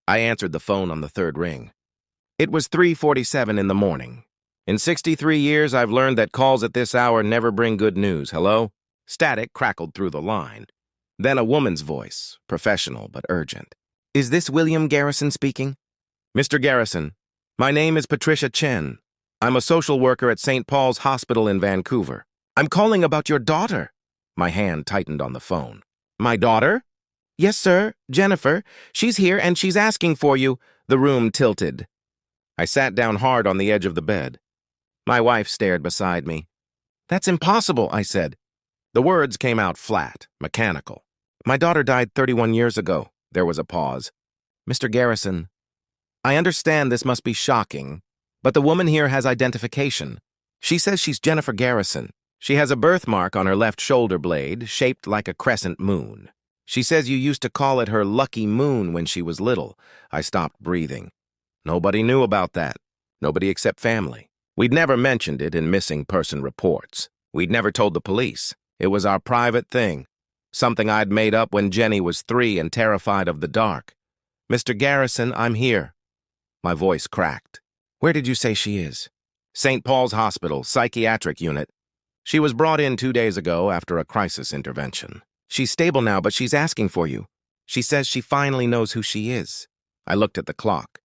I answered the phone on the third ring. It was 3:47 in the morning. In 63 years, I've learned that calls at this hour never bring good news. Hello? Static crackled through the line. Then a woman's voice, professional but urgent. Is this William Garrison speaking? Mr. Garrison, my name is Patricia Chen. I'm a social worker at St. Paul's Hospital in Vancouver. I'm calling about your daughter. My hand tightened on the phone. My daughter? Yes, sir, Jennifer. She's here and she's asking for you. The room tilted. I sat down hard on the edge of the bed. My wife stared beside me. That's impossible, I said. The words came out flat, mechanical. My daughter died 31 years ago. There was a pause. Mr. Garrison, I understand this must be shocking, but the woman here has identification. She says she's Jennifer Garrison. She has a birthmark on her left shoulder blade, shaped like a crescent moon. She says you used to call it her lucky moon when she was little. I stopped breathing. Nobody knew about that. Nobody except family. We'd never mentioned it in missing person reports. We'd never told the police. It was our private thing. Something I'd made up when Jenny was 3 and terrified of the dark. Mr. Garrison, I'm here. My voice cracked. Where did you say she is? St. Paul's Hospital, psychiatric unit. She was brought in 2 days ago after a crisis intervention. She's stable now, but she's asking for you. She says she finally knows who she is. I looked at the clock.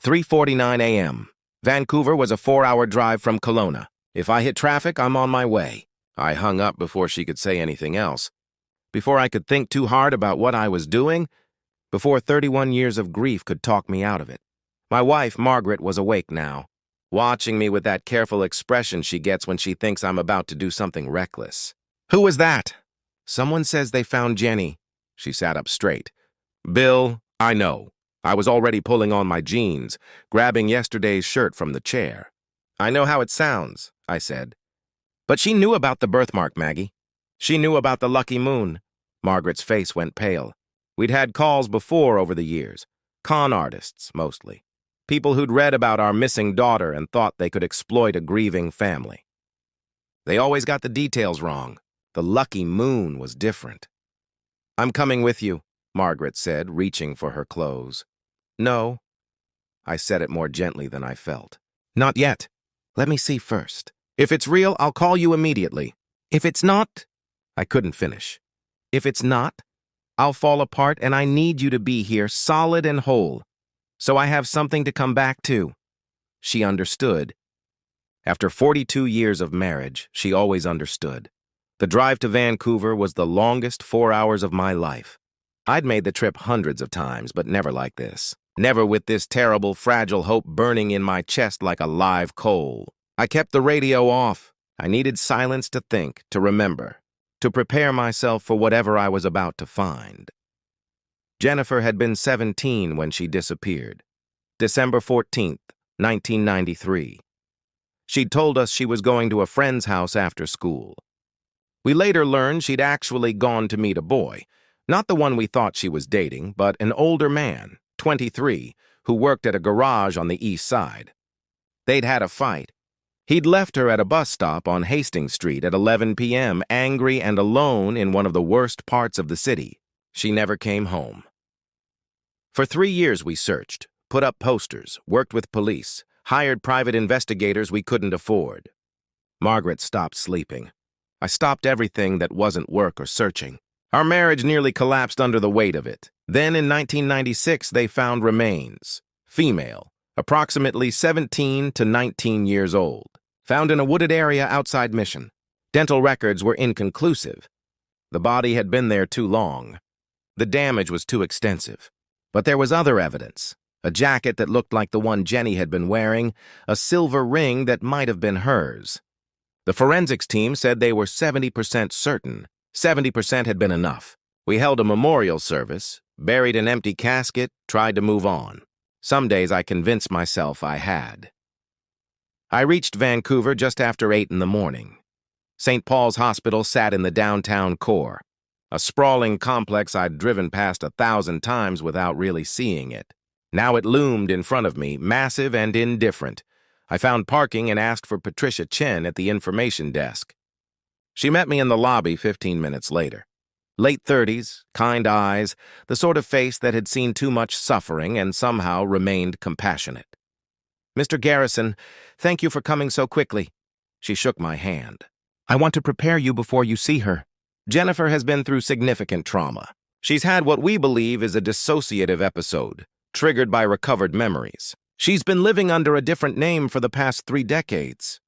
3:49 a.m. Vancouver was a 4-hour drive from Kelowna. If I hit traffic, I'm on my way. I hung up before she could say anything else. Before I could think too hard about what I was doing, before 31 years of grief could talk me out of it. My wife, Margaret, was awake now, watching me with that careful expression she gets when she thinks I'm about to do something reckless. Who was that? Someone says they found Jenny. She sat up straight. Bill, I know. I was already pulling on my jeans, grabbing yesterday's shirt from the chair. I know how it sounds, I said. But she knew about the birthmark, Maggie. She knew about the lucky moon. Margaret's face went pale. We'd had calls before over the years. Con artists, mostly. People who'd read about our missing daughter and thought they could exploit a grieving family. They always got the details wrong. The lucky moon was different. I'm coming with you, Margaret said, reaching for her clothes. No. I said it more gently than I felt. Not yet. Let me see first. If it's real, I'll call you immediately. If it's not, I couldn't finish. If it's not, I'll fall apart and I need you to be here solid and whole, so I have something to come back to. She understood. After 42 years of marriage, she always understood. The drive to Vancouver was the longest 4 hours of my life. I'd made the trip hundreds of times, but never like this. Never with this terrible, fragile hope burning in my chest like a live coal. I kept the radio off. I needed silence to think, to remember, to prepare myself for whatever I was about to find. Jennifer had been 17 when she disappeared. December 14th, 1993. She'd told us she was going to a friend's house after school. We later learned she'd actually gone to meet a boy, not the one we thought she was dating, but an older man, 23, who worked at a garage on the east side. They'd had a fight. He'd left her at a bus stop on Hastings Street at 11 p.m., angry and alone in one of the worst parts of the city. She never came home. For 3 years we searched, put up posters, worked with police, hired private investigators we couldn't afford. Margaret stopped sleeping. I stopped everything that wasn't work or searching. Our marriage nearly collapsed under the weight of it. Then in 1996 they found remains. Female, approximately 17 to 19 years old. Found in a wooded area outside Mission. Dental records were inconclusive. The body had been there too long. The damage was too extensive. But there was other evidence. A jacket that looked like the one Jenny had been wearing, a silver ring that might have been hers. The forensics team said they were 70% certain. 70% had been enough. We held a memorial service, buried an empty casket, tried to move on. Some days I convinced myself I had. I reached Vancouver just after 8 in the morning. St. Paul's Hospital sat in the downtown core, a sprawling complex I'd driven past 1,000 times without really seeing it. Now it loomed in front of me, massive and indifferent. I found parking and asked for Patricia Chen at the information desk. She met me in the lobby 15 minutes later. Late 30s, kind eyes, the sort of face that had seen too much suffering and somehow remained compassionate. "Mr. Garrison, thank you for coming so quickly." She shook my hand. "I want to prepare you before you see her. Jennifer has been through significant trauma. She's had what we believe is a dissociative episode, triggered by recovered memories. She's been living under a different name for the past 3 decades.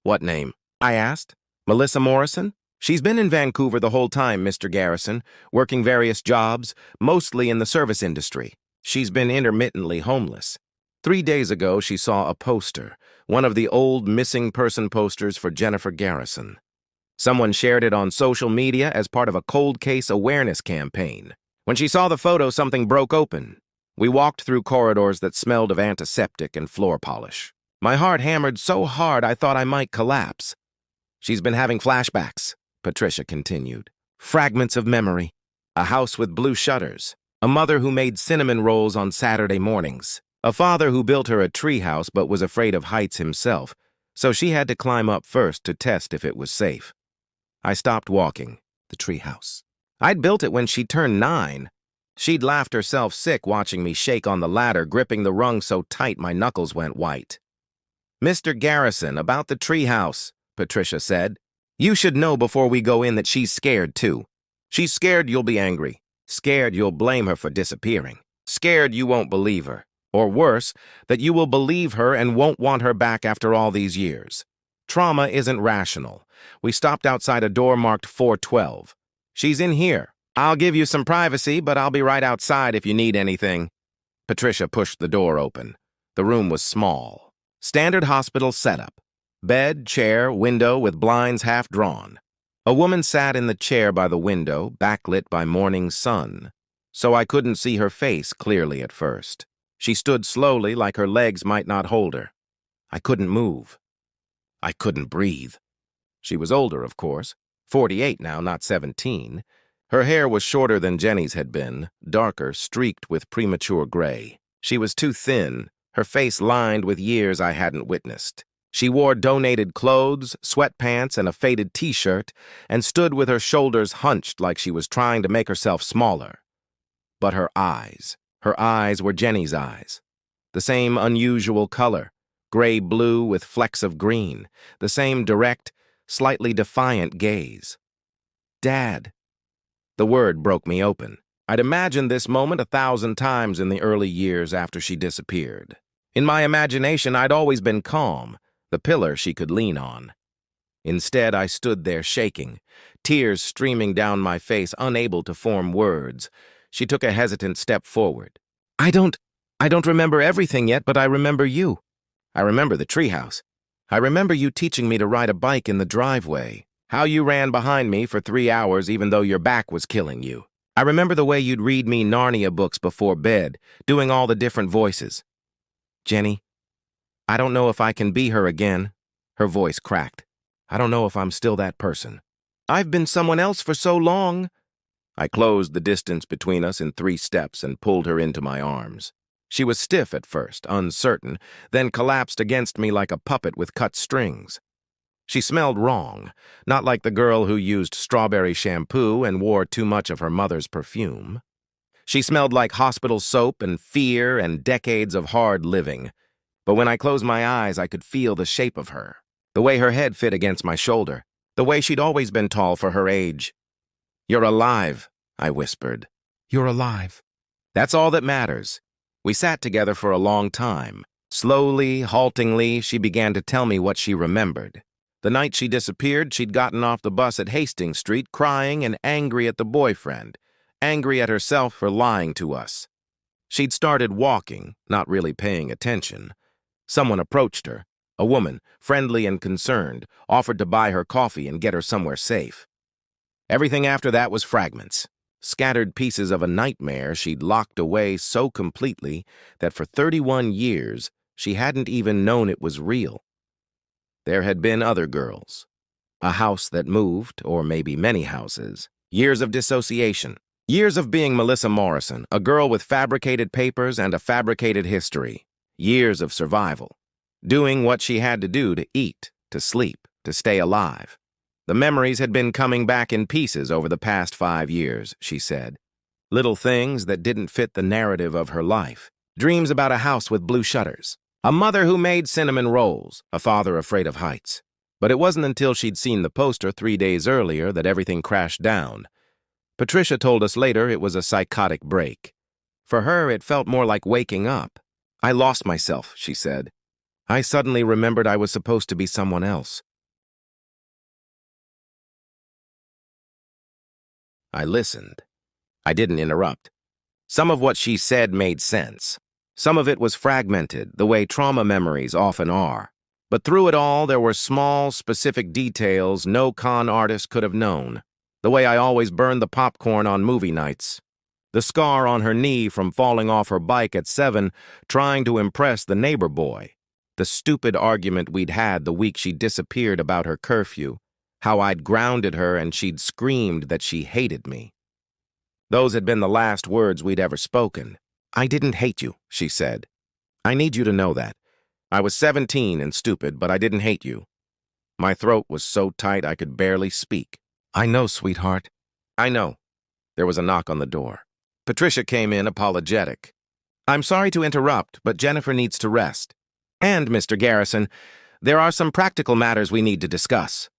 "What name?" I asked. "Melissa Morrison? She's been in Vancouver the whole time, Mr. Garrison, working various jobs, mostly in the service industry. She's been intermittently homeless. 3 days ago, she saw a poster, one of the old missing person posters for Jennifer Garrison. Someone shared it on social media as part of a cold case awareness campaign. When she saw the photo, something broke open. We walked through corridors that smelled of antiseptic and floor polish. My heart hammered so hard I thought I might collapse. She's been having flashbacks," Patricia continued. "Fragments of memory. A house with blue shutters. A mother who made cinnamon rolls on Saturday mornings. A father who built her a treehouse but was afraid of heights himself, so she had to climb up first to test if it was safe." I stopped walking. The treehouse. I'd built it when she turned 9. She'd laughed herself sick watching me shake on the ladder, gripping the rung so tight my knuckles went white. "Mr. Garrison, about the treehouse," Patricia said. "You should know before we go in that she's scared, too. She's scared you'll be angry. Scared you'll blame her for disappearing. Scared you won't believe her. Or worse, that you will believe her and won't want her back after all these years. Trauma isn't rational. We stopped outside a door marked 412. She's in here. I'll give you some privacy, but I'll be right outside if you need anything." Patricia pushed the door open. The room was small. Standard hospital setup. Bed, chair, window with blinds half drawn. A woman sat in the chair by the window, backlit by morning sun, so I couldn't see her face clearly at first. She stood slowly like her legs might not hold her. I couldn't move. I couldn't breathe. She was older, of course. 48 now, not 17. Her hair was shorter than Jenny's had been, darker, streaked with premature gray. She was too thin, her face lined with years I hadn't witnessed. She wore donated clothes, sweatpants, and a faded t-shirt, and stood with her shoulders hunched like she was trying to make herself smaller. But her eyes were Jenny's eyes. The same unusual color, gray-blue with flecks of green, the same direct, slightly defiant gaze. "Dad." The word broke me open. I'd imagined this moment 1,000 times in the early years after she disappeared. In my imagination, I'd always been calm, the pillar she could lean on. Instead, I stood there shaking, tears streaming down my face, unable to form words. She took a hesitant step forward. I don't remember everything yet, but I remember you. I remember the treehouse. I remember you teaching me to ride a bike in the driveway. How you ran behind me for 3 hours even though your back was killing you. I remember the way you'd read me Narnia books before bed, doing all the different voices. Jenny, I don't know if I can be her again." Her voice cracked. "I don't know if I'm still that person. I've been someone else for so long." I closed the distance between us in 3 steps and pulled her into my arms. She was stiff at first, uncertain, then collapsed against me like a puppet with cut strings. She smelled wrong, not like the girl who used strawberry shampoo and wore too much of her mother's perfume. She smelled like hospital soap and fear and decades of hard living. But when I closed my eyes, I could feel the shape of her, the way her head fit against my shoulder, the way she'd always been tall for her age. "You're alive," I whispered. "You're alive. That's all that matters." We sat together for a long time. Slowly, haltingly, she began to tell me what she remembered. The night she disappeared, she'd gotten off the bus at Hastings Street crying and angry at the boyfriend, angry at herself for lying to us. She'd started walking, not really paying attention. Someone approached her, a woman, friendly and concerned, offered to buy her coffee and get her somewhere safe. Everything after that was fragments, scattered pieces of a nightmare she'd locked away so completely that for 31 years she hadn't even known it was real. There had been other girls. A house that moved, or maybe many houses. Years of dissociation. Years of being Melissa Morrison, a girl with fabricated papers and a fabricated history. Years of survival. Doing what she had to do to eat, to sleep, to stay alive. The memories had been coming back in pieces over the past 5 years, she said. Little things that didn't fit the narrative of her life. Dreams about a house with blue shutters. A mother who made cinnamon rolls. A father afraid of heights. But it wasn't until she'd seen the poster 3 days earlier that everything crashed down. Patricia told us later it was a psychotic break. For her, it felt more like waking up. I lost myself, she said. I suddenly remembered I was supposed to be someone else. I listened. I didn't interrupt. Some of what she said made sense. Some of it was fragmented, the way trauma memories often are. But through it all, there were small, specific details no con artist could have known. The way I always burned the popcorn on movie nights. The scar on her knee from falling off her bike at 7, trying to impress the neighbor boy. The stupid argument we'd had the week she disappeared about her curfew. How I'd grounded her and she'd screamed that she hated me. Those had been the last words we'd ever spoken. I didn't hate you, she said. I need you to know that. I was 17 and stupid, but I didn't hate you. My throat was so tight I could barely speak. I know, sweetheart. I know. There was a knock on the door. Patricia came in apologetic. I'm sorry to interrupt, but Jennifer needs to rest. And, Mr. Garrison, there are some practical matters we need to discuss.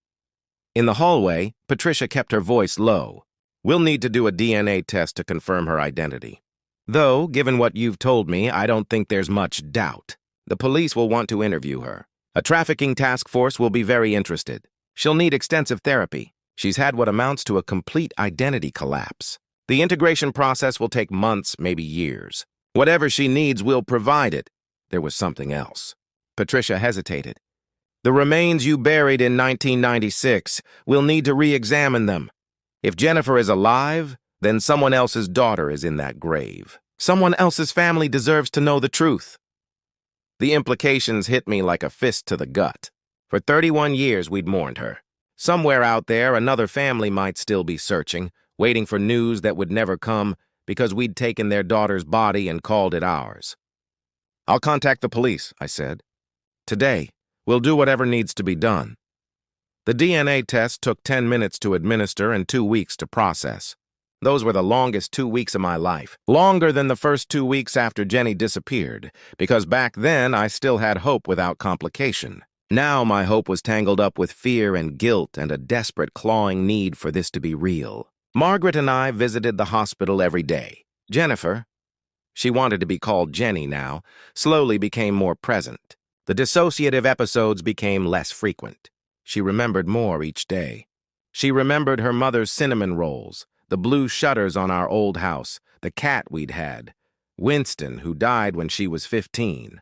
In the hallway, Patricia kept her voice low. We'll need to do a DNA test to confirm her identity. Though, given what you've told me, I don't think there's much doubt. The police will want to interview her. A trafficking task force will be very interested. She'll need extensive therapy. She's had what amounts to a complete identity collapse. The integration process will take months, maybe years. Whatever she needs, we'll provide it. There was something else. Patricia hesitated. The remains you buried in 1996, we'll need to re-examine them. If Jennifer is alive, then someone else's daughter is in that grave. Someone else's family deserves to know the truth. The implications hit me like a fist to the gut. For 31 years, we'd mourned her. Somewhere out there, another family might still be searching, waiting for news that would never come because we'd taken their daughter's body and called it ours. I'll contact the police, I said. Today, we'll do whatever needs to be done. The DNA test took 10 minutes to administer and 2 weeks to process. Those were the longest 2 weeks of my life, longer than the first 2 weeks after Jenny disappeared, because back then I still had hope without complication. Now my hope was tangled up with fear and guilt and a desperate clawing need for this to be real. Margaret and I visited the hospital every day. Jennifer, she wanted to be called Jenny now, slowly became more present. The dissociative episodes became less frequent. She remembered more each day. She remembered her mother's cinnamon rolls, the blue shutters on our old house, the cat we'd had, Winston, who died when she was 15.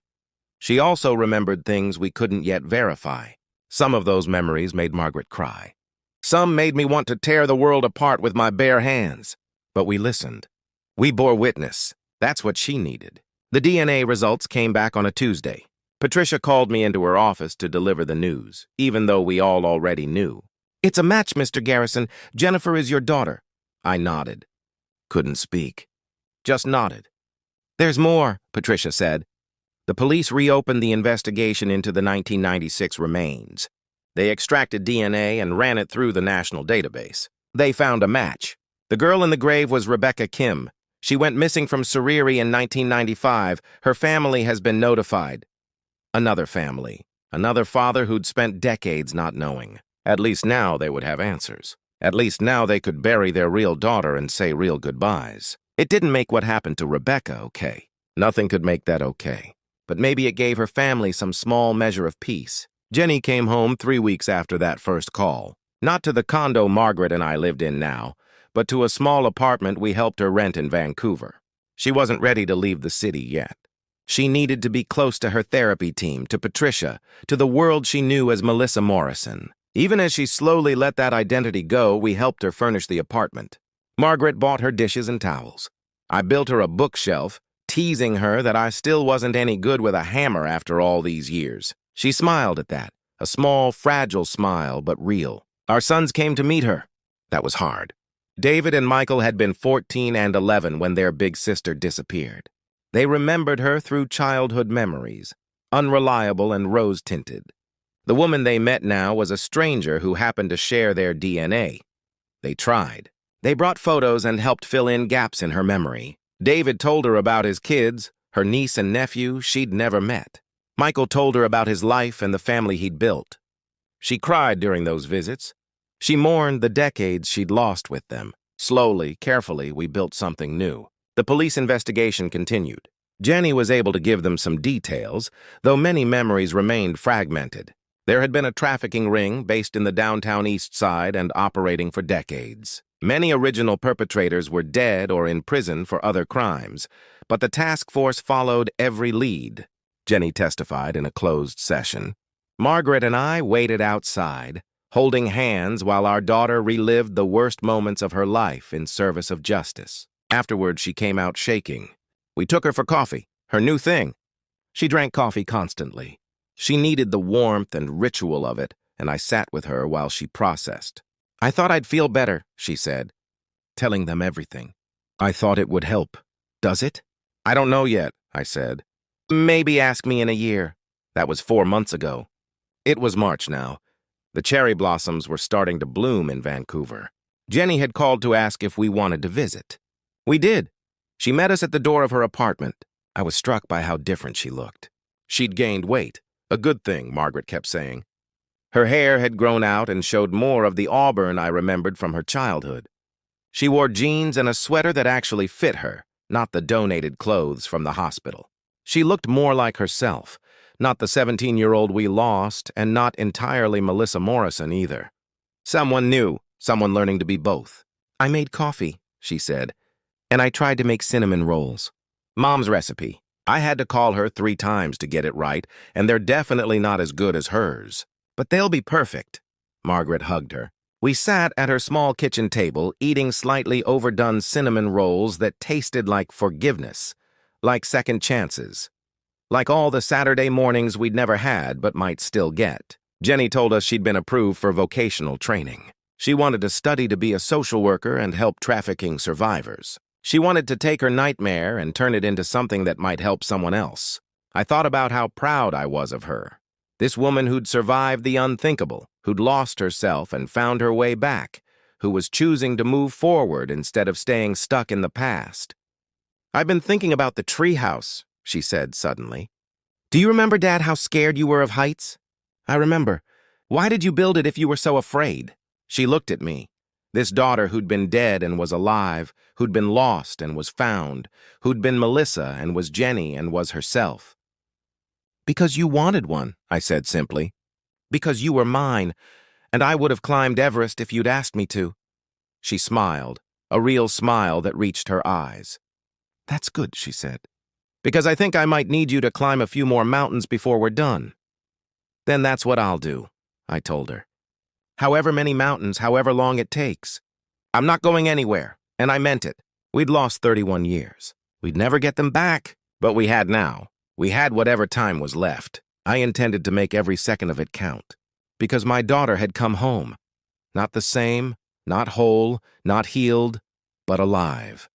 She also remembered things we couldn't yet verify. Some of those memories made Margaret cry. Some made me want to tear the world apart with my bare hands. But we listened. We bore witness. That's what she needed. The DNA results came back on a Tuesday. Patricia called me into her office to deliver the news, even though we all already knew. It's a match, Mr. Garrison. Jennifer is your daughter. I nodded. Couldn't speak. Just nodded. There's more, Patricia said. The police reopened the investigation into the 1996 remains. They extracted DNA and ran it through the national database. They found a match. The girl in the grave was Rebecca Kim. She went missing from Surrey in 1995. Her family has been notified. Another family. Another father who'd spent decades not knowing. At least now they would have answers. At least now they could bury their real daughter and say real goodbyes. It didn't make what happened to Rebecca okay. Nothing could make that okay. But maybe it gave her family some small measure of peace. Jenny came home 3 weeks after that first call. Not to the condo Margaret and I lived in now, but to a small apartment we helped her rent in Vancouver. She wasn't ready to leave the city yet. She needed to be close to her therapy team, to Patricia, to the world she knew as Melissa Morrison. Even as she slowly let that identity go, we helped her furnish the apartment. Margaret bought her dishes and towels. I built her a bookshelf, teasing her that I still wasn't any good with a hammer after all these years. She smiled at that, a small, fragile smile, but real. Our sons came to meet her. That was hard. David and Michael had been 14 and 11 when their big sister disappeared. They remembered her through childhood memories, unreliable and rose-tinted. The woman they met now was a stranger who happened to share their DNA. They tried. They brought photos and helped fill in gaps in her memory. David told her about his kids, her niece and nephew she'd never met. Michael told her about his life and the family he'd built. She cried during those visits. She mourned the decades she'd lost with them. Slowly, carefully, we built something new. The police investigation continued. Jenny was able to give them some details, though many memories remained fragmented. There had been a trafficking ring based in the downtown East Side and operating for decades. Many original perpetrators were dead or in prison for other crimes, but the task force followed every lead, Jenny testified in a closed session. Margaret and I waited outside, holding hands while our daughter relived the worst moments of her life in service of justice. Afterward, she came out shaking. We took her for coffee, her new thing. She drank coffee constantly. She needed the warmth and ritual of it, and I sat with her while she processed. I thought I'd feel better, she said, telling them everything. I thought it would help. Does it? I don't know yet, I said. Maybe ask me in a year. That was 4 months ago. It was March now. The cherry blossoms were starting to bloom in Vancouver. Jenny had called to ask if we wanted to visit. We did. She met us at the door of her apartment. I was struck by how different she looked. She'd gained weight. A good thing, Margaret kept saying. Her hair had grown out and showed more of the auburn I remembered from her childhood. She wore jeans and a sweater that actually fit her, not the donated clothes from the hospital. She looked more like herself, not the 17-year-old we lost, and not entirely Melissa Morrison either. Someone new, someone learning to be both. I made coffee, she said, and I tried to make cinnamon rolls. Mom's recipe. I had to call her 3 times to get it right, and they're definitely not as good as hers. But they'll be perfect. Margaret hugged her. We sat at her small kitchen table, eating slightly overdone cinnamon rolls that tasted like forgiveness, like second chances, like all the Saturday mornings we'd never had but might still get. Jenny told us she'd been approved for vocational training. She wanted to study to be a social worker and help trafficking survivors. She wanted to take her nightmare and turn it into something that might help someone else. I thought about how proud I was of her. This woman who'd survived the unthinkable, who'd lost herself and found her way back, who was choosing to move forward instead of staying stuck in the past. I've been thinking about the treehouse, she said suddenly. Do you remember, Dad, how scared you were of heights? I remember. Why did you build it if you were so afraid? She looked at me. This daughter who'd been dead and was alive, who'd been lost and was found, who'd been Melissa and was Jenny and was herself. Because you wanted one, I said simply. Because you were mine, and I would have climbed Everest if you'd asked me to. She smiled, a real smile that reached her eyes. That's good, she said. Because I think I might need you to climb a few more mountains before we're done. Then that's what I'll do, I told her. However many mountains, however long it takes. I'm not going anywhere, and I meant it. We'd lost 31 years. We'd never get them back, but we had now. We had whatever time was left. I intended to make every second of it count. Because my daughter had come home. Not the same, not whole, not healed, but alive.